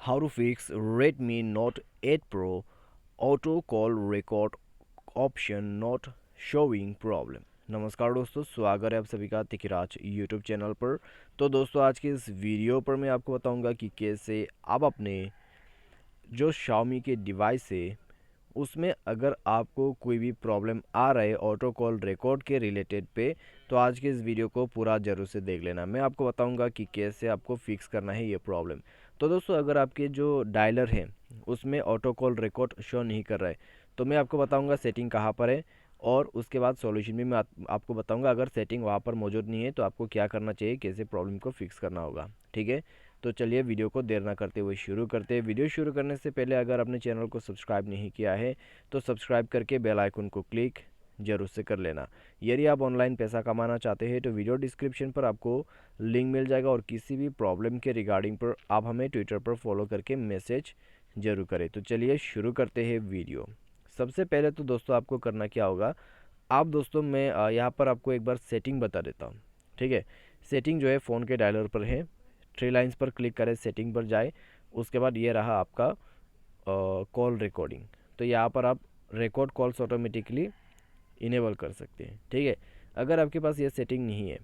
How to fix Redmi Note 8 Pro auto call record option not showing problem। नमस्कार दोस्तों, स्वागत है आप सभी का तिकिराज यूट्यूब चैनल पर। तो दोस्तों, आज के इस वीडियो पर मैं आपको बताऊंगा कि कैसे आप अपने जो Xiaomi के डिवाइस है उसमें अगर आपको कोई भी प्रॉब्लम आ रहा है ऑटो कॉल रिकॉर्ड के रिलेटेड पे, तो आज के इस वीडियो को पूरा ज़रूर से देख लेना। मैं आपको बताऊंगा कि कैसे आपको फिक्स करना है ये प्रॉब्लम। तो दोस्तों, अगर आपके जो डायलर है उसमें ऑटो कॉल रिकॉर्ड शो नहीं कर रहा है, तो मैं आपको बताऊंगा सेटिंग कहाँ पर है, और उसके बाद सॉल्यूशन भी मैं आपको बताऊंगा। अगर सेटिंग वहाँ पर मौजूद नहीं है तो आपको क्या करना चाहिए, कैसे प्रॉब्लम को फिक्स करना होगा। ठीक है, तो चलिए वीडियो को देर ना करते हुए शुरू करते हैं। वीडियो शुरू करने से पहले अगर आपने चैनल को सब्सक्राइब नहीं किया है तो सब्सक्राइब करके बेल आइकन को क्लिक जरूर से कर लेना। यदि आप ऑनलाइन पैसा कमाना चाहते हैं तो वीडियो डिस्क्रिप्शन पर आपको लिंक मिल जाएगा, और किसी भी प्रॉब्लम के रिगार्डिंग पर आप हमें ट्विटर पर फॉलो करके मैसेज जरूर करें। तो चलिए शुरू करते हैं वीडियो। सबसे पहले तो दोस्तों आपको करना क्या होगा, आप दोस्तों मैं यहाँ पर आपको एक बार सेटिंग बता देता हूँ। ठीक है, सेटिंग जो है फ़ोन के डायलर पर है, थ्री लाइंस पर क्लिक करें, सेटिंग पर जाए, उसके बाद ये रहा आपका कॉल रिकॉर्डिंग। तो यहाँ पर आप रिकॉर्ड कॉल्स ऑटोमेटिकली इनेबल कर सकते हैं। ठीक है, अगर आपके पास ये सेटिंग नहीं है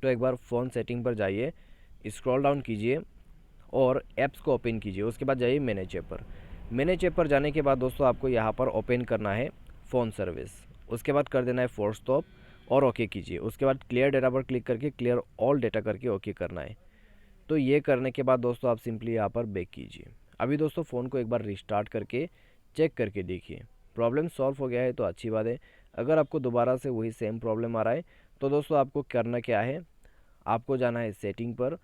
तो एक बार फ़ोन सेटिंग पर जाइए, स्क्रॉल डाउन कीजिए और ऐप्स को ओपन कीजिए। उसके बाद जाइए मैनेज ऐप पर। मैनेज ऐप पर जाने के बाद दोस्तों आपको यहाँ पर ओपन करना है फ़ोन सर्विस। उसके बाद कर देना है फोर्स स्टॉप और ओके कीजिए। उसके बाद क्लियर डेटा पर क्लिक करके क्लियर ऑल डेटा करके ओके करना है। तो ये करने के बाद दोस्तों आप सिंपली यहाँ पर बैक कीजिए। अभी दोस्तों फ़ोन को एक बार रिस्टार्ट करके चेक करके देखिए, प्रॉब्लम सॉल्व हो गया है तो अच्छी बात है। अगर आपको दोबारा से वही सेम प्रॉब्लम आ रहा है तो दोस्तों आपको करना क्या है, आपको जाना है सेटिंग पर।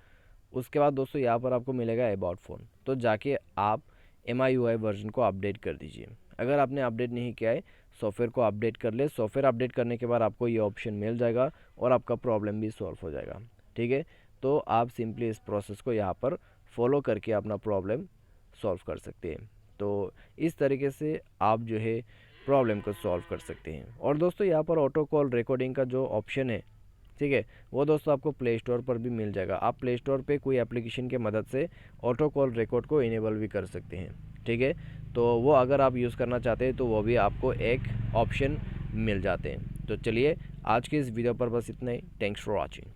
उसके बाद दोस्तों यहाँ पर आपको मिलेगा अबाउट फ़ोन, तो जाके आप MIUI वर्जन को अपडेट कर दीजिए। अगर आपने अपडेट नहीं किया है, सॉफ्टवेयर को अपडेट कर ले। सॉफ्टवेयर अपडेट करने के बाद आपको ये ऑप्शन मिल जाएगा और आपका प्रॉब्लम भी सॉल्व हो जाएगा। ठीक है, तो आप सिंपली इस प्रोसेस को यहाँ पर फॉलो करके अपना प्रॉब्लम सॉल्व कर सकते हैं। तो इस तरीके से आप जो है प्रॉब्लम को सॉल्व कर सकते हैं। और दोस्तों यहाँ पर ऑटो कॉल रिकॉर्डिंग का जो ऑप्शन है, ठीक है, वो दोस्तों आपको प्ले स्टोर पर भी मिल जाएगा। आप प्ले स्टोर पे कोई एप्लीकेशन के मदद से ऑटो कॉल रिकॉर्ड को इनेबल भी कर सकते हैं। ठीक है, तो वो अगर आप यूज़ करना चाहते हैं तो वो भी आपको एक ऑप्शन मिल जाते हैं। तो चलिए आज के इस वीडियो पर बस इतना ही। Thanks for watching.